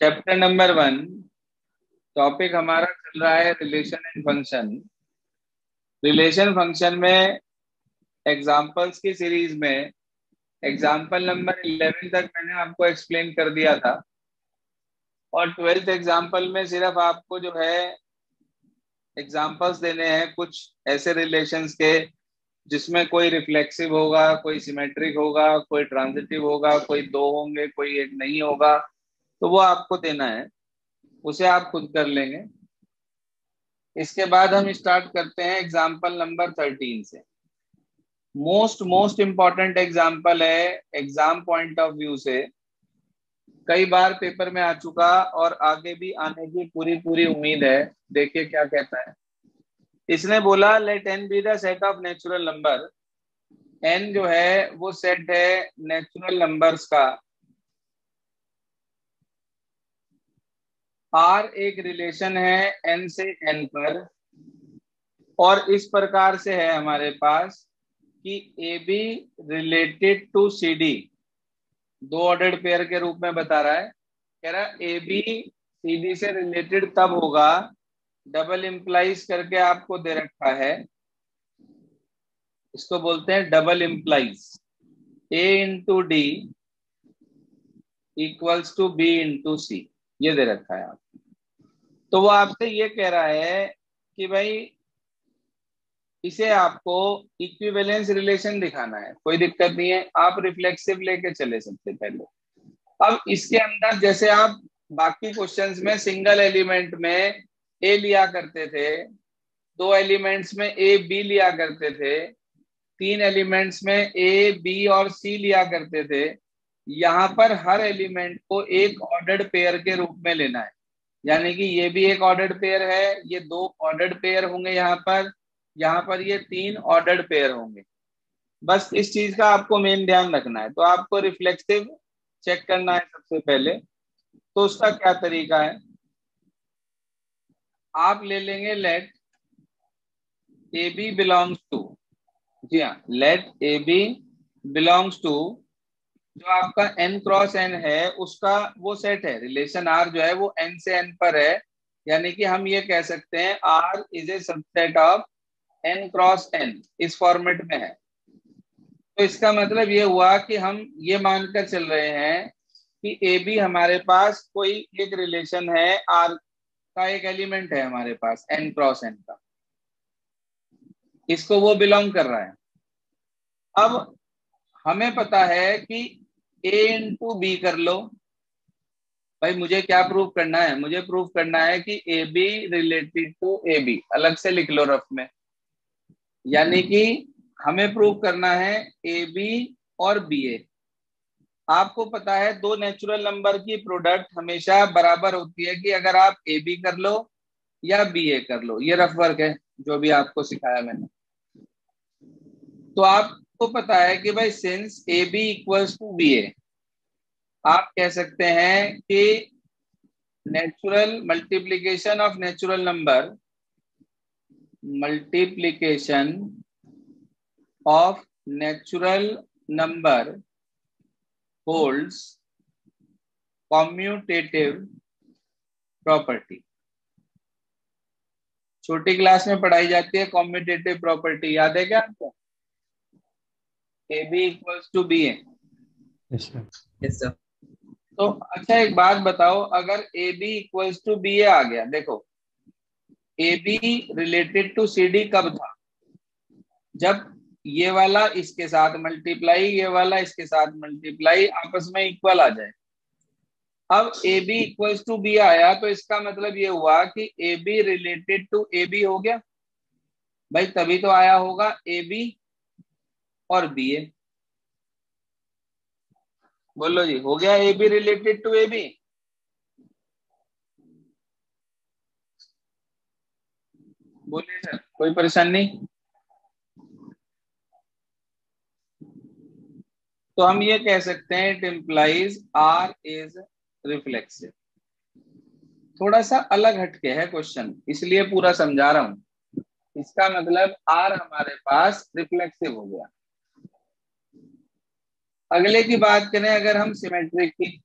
Chapter number 1, topic हमारा चल रहा है relation and function. Relation function में एग्जाम्पल्स की सीरीज में एग्जाम्पल नंबर 11 तक मैंने आपको एक्सप्लेन कर दिया था, और 12th एग्जाम्पल में सिर्फ आपको जो है एग्जाम्पल्स देने हैं कुछ ऐसे रिलेशंस के जिसमें कोई रिफ्लेक्सिव होगा, कोई सिमेट्रिक होगा, कोई ट्रांजिटिव होगा, कोई दो होंगे, कोई एक नहीं होगा। तो वो आपको देना है, उसे आप खुद कर लेंगे। इसके बाद हम स्टार्ट करते हैं एग्जाम्पल नंबर 13 से। मोस्ट इंपॉर्टेंट एग्जाम्पल है एग्जाम पॉइंट ऑफ व्यू से, कई बार पेपर में आ चुका और आगे भी आने की पूरी उम्मीद है। देखिए क्या कहता है। इसने बोला let N be the set of natural number. N जो है वो सेट है नेचुरल नंबर्स का। आर एक रिलेशन है एन से एन पर, और इस प्रकार से है हमारे पास कि A B related to C D, दो ऑर्डर्ड पेयर के रूप में बता रहा है। कह रहा है ए बी सी डी से रिलेटेड तब होगा, डबल इम्प्लाइज करके आपको दे रखा है, इसको बोलते हैं double implies. A into D equals to B into C, ये दे रखा है आप। तो वो आपसे ये कह रहा है कि भाई इसे आपको इक्विवेलेंस रिलेशन दिखाना है। कोई दिक्कत नहीं है, आप रिफ्लेक्सिव लेके चले सबसे पहले। अब इसके अंदर जैसे आप बाकी क्वेश्चंस में सिंगल एलिमेंट में ए लिया करते थे, दो एलिमेंट्स में ए बी लिया करते थे, तीन एलिमेंट्स में ए बी और सी लिया करते थे, यहाँ पर हर एलिमेंट को एक ऑर्डर्ड पेयर के रूप में लेना है। यानी कि ये भी एक ऑर्डर्ड पेयर है, ये दो ऑर्डर्ड पेयर होंगे यहाँ पर ये तीन ऑर्डर्ड पेयर होंगे। बस इस चीज का आपको मेन ध्यान रखना है। तो आपको रिफ्लेक्सिव चेक करना है सबसे पहले। तो उसका क्या तरीका है, आप ले लेंगे let A B belongs to, जी हाँ, let A B belongs to, जो आपका n क्रॉस n है उसका वो सेट है। रिलेशन r जो है वो n से n पर है, यानी कि हम ये कह सकते हैं r is a subset of n cross n, इस फॉर्मेट में है। तो इसका मतलब ये हुआ कि हम ये मानकर चल रहे हैं कि ए बी हमारे पास कोई एक रिलेशन है, r का एक एलिमेंट है हमारे पास n क्रॉस n का, इसको वो बिलोंग कर रहा है। अब हमें पता है कि a इंटू बी कर लो। भाई मुझे क्या प्रूव करना है, मुझे प्रूव करना है कि A B related to A B, अलग से लिख लो रफ में। यानी कि हमें प्रूव करना है ए बी और बी ए। आपको पता है दो नेचुरल नंबर की प्रोडक्ट हमेशा बराबर होती है कि अगर आप ए बी कर लो या बी ए कर लो, ये रफ वर्क है जो भी आपको सिखाया मैंने। तो आपको पता है कि भाई since A B equals to B A, आप कह सकते हैं कि natural multiplication of natural number, multiplication of natural number holds commutative property. छोटी क्लास में पढ़ाई जाती है कॉम्यूटेटिव प्रॉपर्टी, याद है क्या आपको? A B equals to B A. Yes sir. तो अच्छा एक बात बताओ, अगर A B equals to B A आ गया, देखो A B related to C D कब था? जब ये वाला इसके साथ मल्टीप्लाई, ये वाला इसके साथ मल्टीप्लाई, आपस में इक्वल आ जाए। अब A B equals to B आया तो इसका मतलब ये हुआ कि A B related to A B हो गया। भाई तभी तो आया होगा ए बी और बी ए। बोलो जी, हो गया A B related to A B? बोलिए सर, कोई परेशानी नहीं? तो हम ये कह सकते हैं it implies R is reflexive. थोड़ा सा अलग हटके है क्वेश्चन, इसलिए पूरा समझा रहा हूं। इसका मतलब आर हमारे पास रिफ्लेक्सिव हो गया। अगले की बात करें अगर हम सिमेट्रिक की,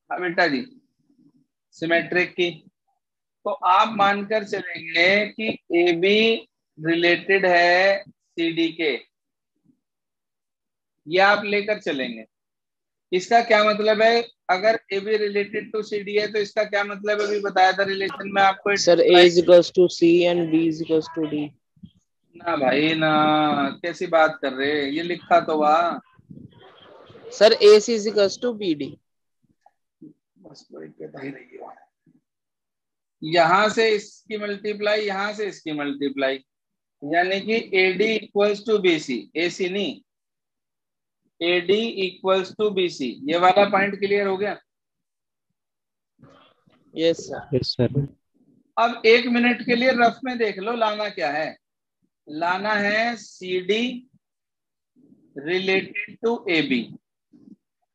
हाँ बेटा जी, सिमेट्रिक की। तो आप मानकर चलेंगे कि ए बी रिलेटेड है सी डी के, ये आप लेकर चलेंगे। इसका क्या मतलब है? अगर A B related to C D है तो इसका क्या मतलब है? अभी बताया था रिलेशन में आपको, it sir A is implies. equals to C and B is equals to D. ना भाई ना, कैसी बात कर रहे हैं? ये लिखा तो वहाँ। Sir AC is equals to BD. बस कोई कहता ही नहीं है। यहां से इसकी मल्टीप्लाई, यहां से इसकी मल्टीप्लाई, यानी कि A D equals to B C, A C नहीं, A D equals to B C. ये वाला पॉइंट क्लियर हो गया? Yes sir. Yes sir. अब 1 मिनट के लिए रफ में देख लो, लाना क्या है? लाना है C D related to A B.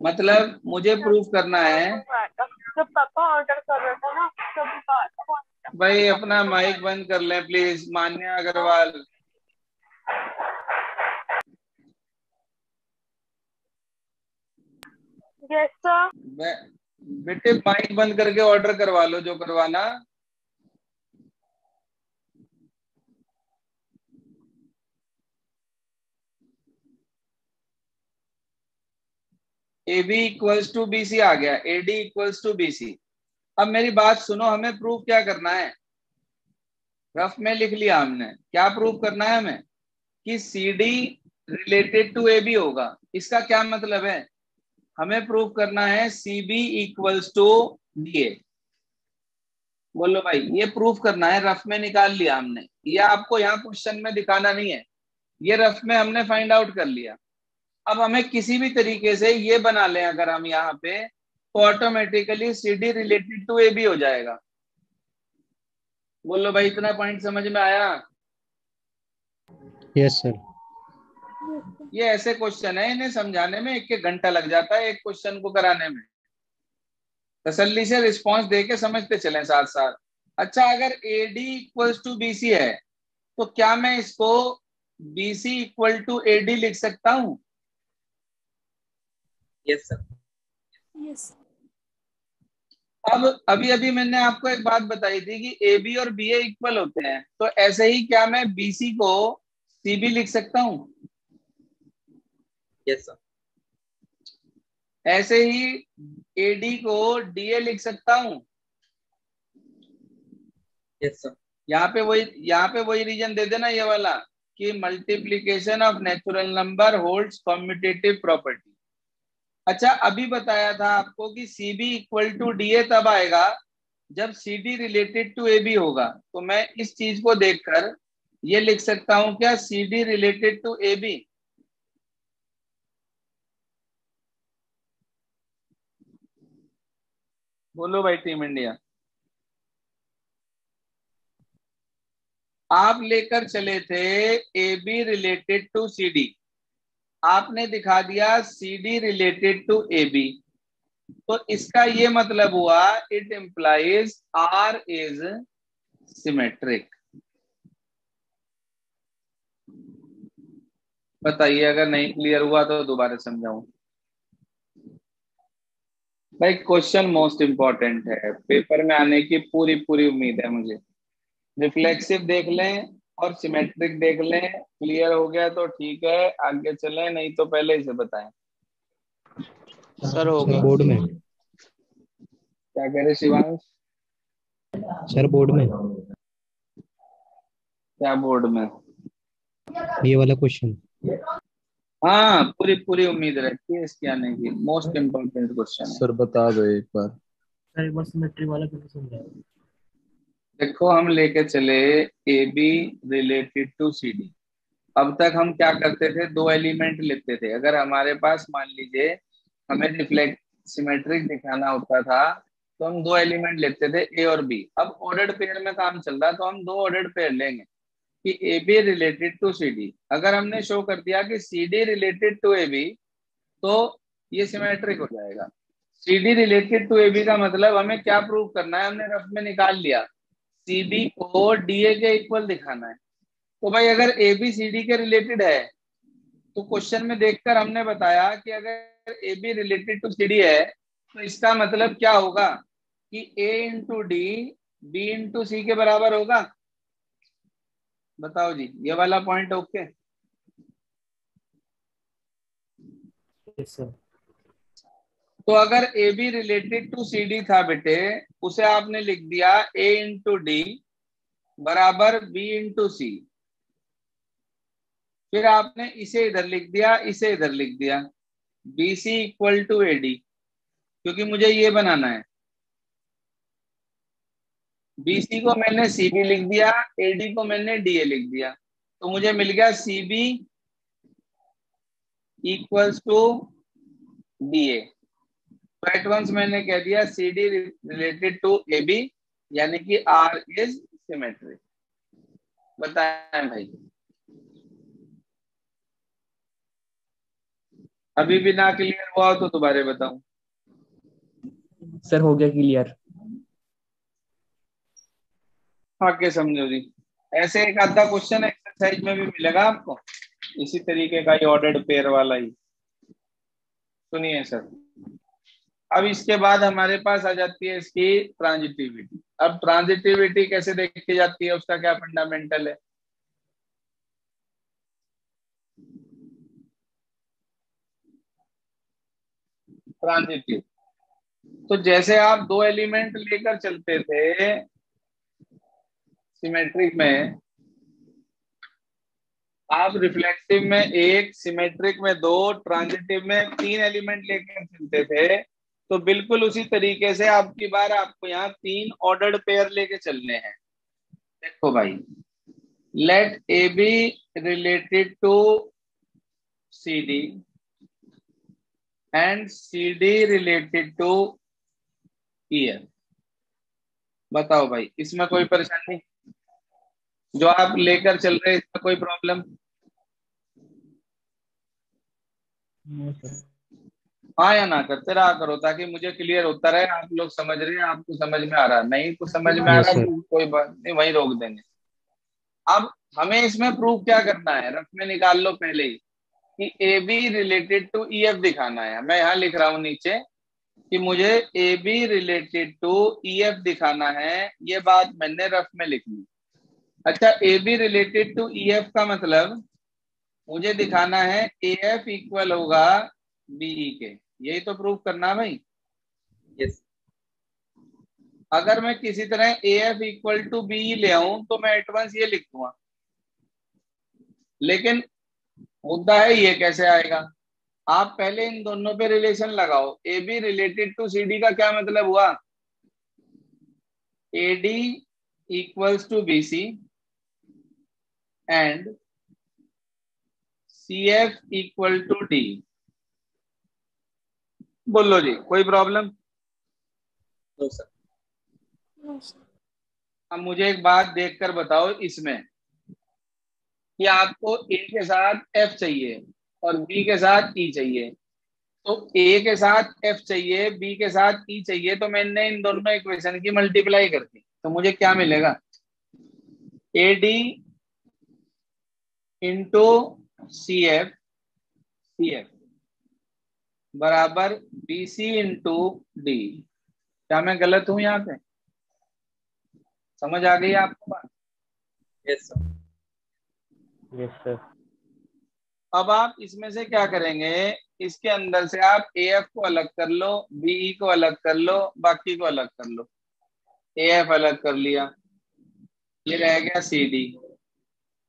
मतलब मुझे प्रूफ करना है। जब पापा ऑर्डर कर रहे थे ना तभी भाई अपना माइक बंद कर लें please, Manya Agarwal. Yes sir. बेटे माइक बंद करके ऑर्डर करवा लो जो करवाना। A B equals to B C आ गया, A D equals to B C. अब मेरी बात सुनो, हमें प्रूफ क्या करना है? रफ में लिख लिया हमने, क्या प्रूफ करना है हमें? कि C D related to A B होगा। इसका क्या मतलब है? हमें प्रूफ करना है C B equals to D A. बोलो भाई, ये प्रूफ करना है, रफ में निकाल लिया हमने। ये आपको यहाँ क्वेश्चन में दिखाना नहीं है, ये रफ में हमने फाइंड आउट कर लिया। अब हमें किसी भी तरीके से ये बना लें अगर हम यहाँ पे, तो automatically C D related to A B हो जाएगा। बोलो भाई, इतना पॉइंट समझ में आया? Yes sir. ये ऐसे क्वेश्चन है, इन्हें समझाने में 1-1 घंटा लग जाता है, एक क्वेश्चन को कराने में। तसल्ली से रिस्पॉन्स देके समझते चलें साथ साथ। अच्छा, अगर A D equals to B C है तो क्या मैं इसको B C equal to A D लिख सकता हूं? Yes sir. यस। अब अभी अभी मैंने आपको एक बात बताई थी कि ए बी और बी ए इक्वल होते हैं, तो ऐसे ही क्या मैं बी सी को सी बी लिख सकता हूं? Yes sir. ऐसे ही ए डी को डी ए लिख सकता हूं? Yes sir. यहाँ पे वही रीजन दे देना, ये वाला, कि multiplication of natural number holds commutative property. अच्छा, अभी बताया था आपको कि C B equal to D A तब आएगा जब C D related to A B होगा। तो मैं इस चीज को देखकर ये लिख सकता हूं क्या, C D related to A B? बोलो भाई टीम इंडिया। आप लेकर चले थे A B related to C D, आपने दिखा दिया C D related to A B, तो इसका ये मतलब हुआ it implies R is symmetric. बताइए, अगर नहीं क्लियर हुआ तो दोबारा समझाऊं? भाई क्वेश्चन मोस्ट इंपॉर्टेंट है, पेपर में आने की पूरी पूरी उम्मीद है मुझे। रिफ्लेक्सिव देख लें और सिमेट्रिक देख लें, क्लियर हो गया तो ठीक है, आगे चलें, नहीं तो पहले इसे बताएं। सर हो गया। बोर्ड में। क्या कह रहे शिवांश? सर बोर्ड में। क्या बोर्ड में? ये वाला क्वेश्चन। हाँ, पूरी पूरी उम्मीद रहती है इसके आने की, मोस्ट इम्पोर्टेंट क्वेश्चन है। सर बता दो एक बार। सर एक बार सिमेट्री वाला क्वेश्चन समझाओ। देखो, हम लेके चले A B related to C D. अब तक हम क्या करते थे, दो एलिमेंट लेते थे। अगर हमारे पास मान लीजिए हमें रिफ्लेक्ट सिमेट्रिक दिखाना होता था तो हम दो एलिमेंट लेते थे, ए और बी। अब ऑर्डर्ड पेयर में काम चल रहा है तो हम दो ऑर्डर्ड पेयर लेंगे कि A B related to C D. अगर हमने शो कर दिया कि C D related to A B तो ये सिमेट्रिक हो जाएगा। C D related to A B का मतलब हमें क्या प्रूव करना है, हमने रफ में निकाल लिया, सी बी को डी ए के इक्वल दिखाना है। तो भाई अगर ए बी सी डी के रिलेटेड है तो क्वेश्चन में देखकर हमने बताया कि अगर A B related to C D है तो इसका मतलब क्या होगा कि A into D B into C के बराबर होगा। बताओ जी, ये वाला पॉइंट ओके? Yes sir. तो अगर A B related to C D था बेटे, उसे आपने लिख दिया A इंटू डी बराबर B इंटू सी। फिर आपने इसे इधर लिख दिया, इसे इधर लिख दिया, B C equal to A D, क्योंकि मुझे ये बनाना है। बीसी को मैंने सीबी लिख दिया, एडी को मैंने डीए लिख दिया, तो मुझे मिल गया सीबी इक्वल्स टू डीए। तो एट वंस मैंने कह दिया C D related to A B, यानी कि आर इज सिमेट्रिक। बताएं भाई, अभी भी ना क्लियर हुआ हो तो दोबारा बताऊं? सर हो गया क्लियर। आके समझो जी। ऐसे एक आधा क्वेश्चन एक्सरसाइज में भी मिलेगा आपको, इसी तरीके का ही ऑर्डर्ड पेयर वाला ही। सुनिए सर, अब इसके बाद हमारे पास आ जाती है इसकी ट्रांजिटिविटी। अब ट्रांजिटिविटी कैसे देखी जाती है, उसका क्या फंडामेंटल है? ट्रांजिटिव, तो जैसे आप दो एलिमेंट लेकर चलते थे सिमेट्रिक में, आप रिफ्लेक्टिव में एक, सिमेट्रिक में दो, ट्रांजिटिव में तीन एलिमेंट लेकर चलते थे, तो बिल्कुल उसी तरीके से आपकी बार आपको यहाँ तीन ऑर्डर्ड पेयर लेके चलने हैं। देखो भाई, let A B related to C D and C D related to E F. बताओ भाई, इसमें कोई परेशानी जो आप लेकर चल रहे हैं, इसमें कोई प्रॉब्लम? हाँ या ना करते रहा करो, ताकि मुझे क्लियर होता रहे, आप लोग समझ रहे हैं, आपको समझ में आ रहा है। नहीं कुछ समझ में आ यस रहा सर। तो कोई बात नहीं, वहीं रोक देंगे। अब हमें इसमें प्रूफ क्या करना है, रफ में निकाल लो पहले ही, कि A B related to E F दिखाना है। मैं यहाँ लिख रहा हूँ नीचे कि मुझे A B related to E F दिखाना है, ये बात मैंने रफ में लिख ली। अच्छा, A B related to E F का मतलब मुझे दिखाना है ए एफ इक्वल होगा बीई के, यही तो प्रूफ करना है भाई। यस। अगर मैं किसी तरह A F equal to BE ले आऊं तो मैं एडवांस ये लिख दूंगा, लेकिन मुद्दा है ये कैसे आएगा। आप पहले इन दोनों पे रिलेशन लगाओ। A B related to C D का क्या मतलब हुआ? A D equals to B C and C F equal to D. बोलो जी, कोई प्रॉब्लम? No sir. अब मुझे एक बात देखकर बताओ इसमें, कि आपको ए के साथ एफ चाहिए और बी के साथ ई चाहिए। तो ए के साथ एफ चाहिए, बी के साथ ई चाहिए, तो मैंने इन दोनों इक्वेशन की मल्टीप्लाई कर दी, तो मुझे क्या मिलेगा? A D into C F, C F बराबर बी सी इंटू डी। क्या मैं गलत हूं यहाँ पे? समझ आ गई आपको बात? Yes sir. Yes sir. अब आप इसमें से क्या करेंगे, इसके अंदर से आप ए एफ को अलग कर लो, बीई को अलग कर लो, बाकी को अलग कर लो। ए एफ अलग कर लिया, ये रह गया सी डी।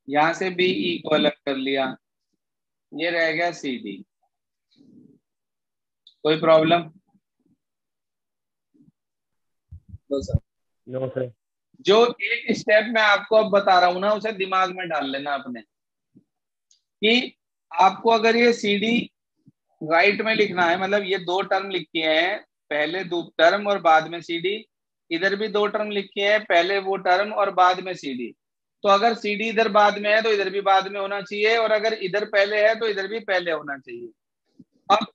यहां से बीई को अलग कर लिया, ये रह गया सी डी। कोई problem? No sir. No sir. जो एक स्टेप मैं आपको अब बता रहा हूं ना, उसे दिमाग में डाल लेना अपने, कि आपको अगर ये सी डी राइट में लिखना है, मतलब ये दो टर्म लिखी हैं, पहले दो टर्म और बाद में सी डी। इधर भी दो टर्म लिखी हैं, पहले वो टर्म और बाद में सी डी। तो अगर सी डी इधर बाद में है तो इधर भी बाद में होना चाहिए, और अगर इधर पहले है तो इधर भी पहले होना चाहिए। अब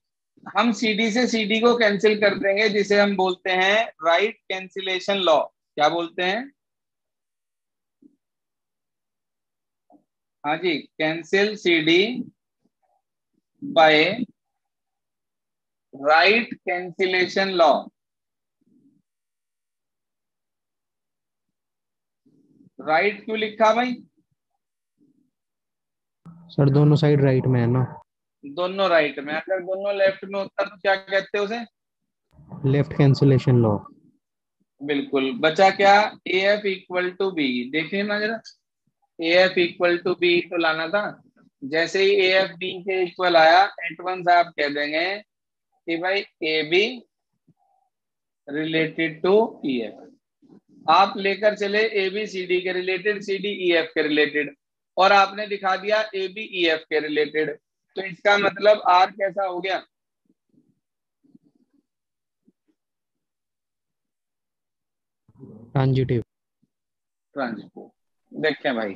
हम सी डी से सी डी को कैंसिल कर देंगे, जिसे हम बोलते हैं राइट कैंसिलेशन लॉ। क्या बोलते हैं? हाँ जी, cancel C D by right cancellation law. Right क्यों लिखा भाई? सर दोनों साइड राइट में है ना। दोनों राइट में, अगर दोनों लेफ्ट में होता तो क्या कहते हैं उसे? Left cancellation law. बिल्कुल। बचा क्या? A F equal to B. देखिए ना जरा, A F equal to B तो लाना था। जैसे ही ए एफ बी के इक्वल आया, एट वंस आप कह देंगे कि भाई A B related to E F. आप लेकर चले ए बी सी डी के related, C D E F के रिलेटेड, और आपने दिखा दिया ए बी ई एफ के रिलेटेड। तो इसका मतलब आर कैसा हो गया? ट्रांजिटिव। ट्रांजिटिव। देखें भाई,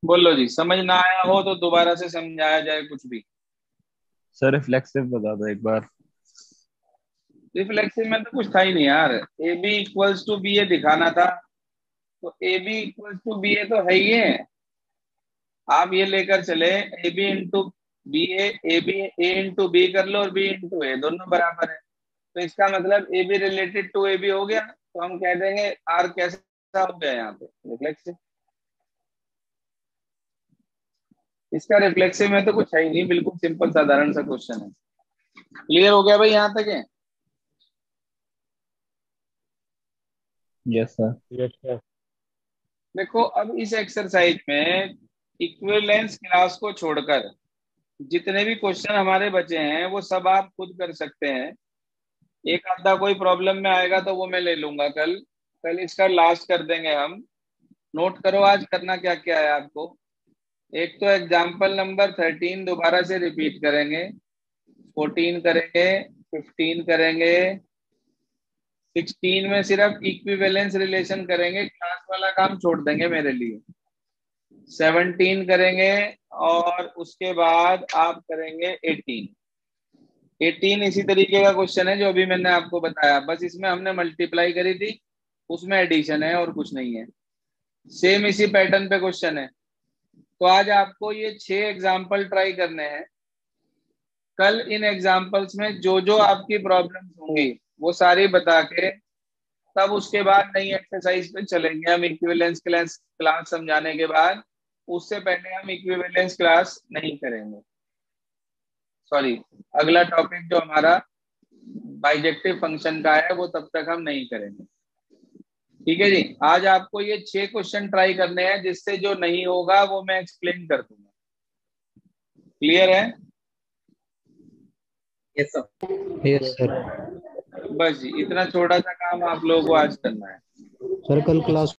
बोलो जी, समझ ना आया हो तो दोबारा से समझाया जाए कुछ भी। सर रिफ्लेक्सिव बता दो एक बार। रिफ्लेक्सिव में तो कुछ था ही नहीं यार, A B equals to B A दिखाना था, तो A B equals to B A तो है ही है। आप ये लेकर चले A B into B A B A into B कर लो और बी इंटू ए, दोनों बराबर है। तो इसका मतलब A B related to A B हो गया, तो हम कह देंगे आर कैसा हो गया यहाँ पे? रिफ्लेक्सिव। इसका रिफ्लेक्सिव में तो कुछ है ही नहीं, बिल्कुल सिंपल साधारण सा क्वेश्चन है। क्लियर हो गया भाई यहाँ तक है? Yes sir. Yes sir. देखो अब इस एक्सरसाइज में इक्विवेलेंस क्लास को छोड़कर जितने भी क्वेश्चन हमारे बचे हैं वो सब आप खुद कर सकते हैं। एक आधा कोई प्रॉब्लम में आएगा तो वो मैं ले लूंगा कल। कल इसका लास्ट कर देंगे हम। नोट करो आज करना क्या क्या है आपको। एक तो एग्जाम्पल नंबर 13 दोबारा से रिपीट करेंगे, 14 करेंगे, 15 करेंगे, 16 में सिर्फ इक्विवेलेंस रिलेशन करेंगे, क्लास वाला काम छोड़ देंगे मेरे लिए। 17 करेंगे और उसके बाद आप करेंगे 18 इसी तरीके का क्वेश्चन है जो अभी मैंने आपको बताया, बस इसमें हमने मल्टीप्लाई करी थी, उसमें एडिशन है और कुछ नहीं है। सेम इसी पैटर्न पे क्वेश्चन है। तो आज आपको ये 6 एग्जाम्पल ट्राई करने हैं। कल इन एग्जाम्पल्स में जो जो आपकी प्रॉब्लम्स होंगी वो सारी बता के तब उसके बाद नई एक्सरसाइज पे चलेंगे हम। इक्विवेलेंस क्लास समझाने के बाद, उससे पहले हम इक्विवेलेंस क्लास नहीं करेंगे। सॉरी, अगला टॉपिक जो हमारा बाइजेक्टिव फंक्शन का है वो तब तक हम नहीं करेंगे। ठीक है जी। आज आपको ये 6 क्वेश्चन ट्राई करने हैं, जिससे जो नहीं होगा वो मैं एक्सप्लेन कर दूंगा। क्लियर है? Yes sir. Yes sir. बस जी, इतना छोटा सा काम आप लोगों को आज करना है। सर कल क्लास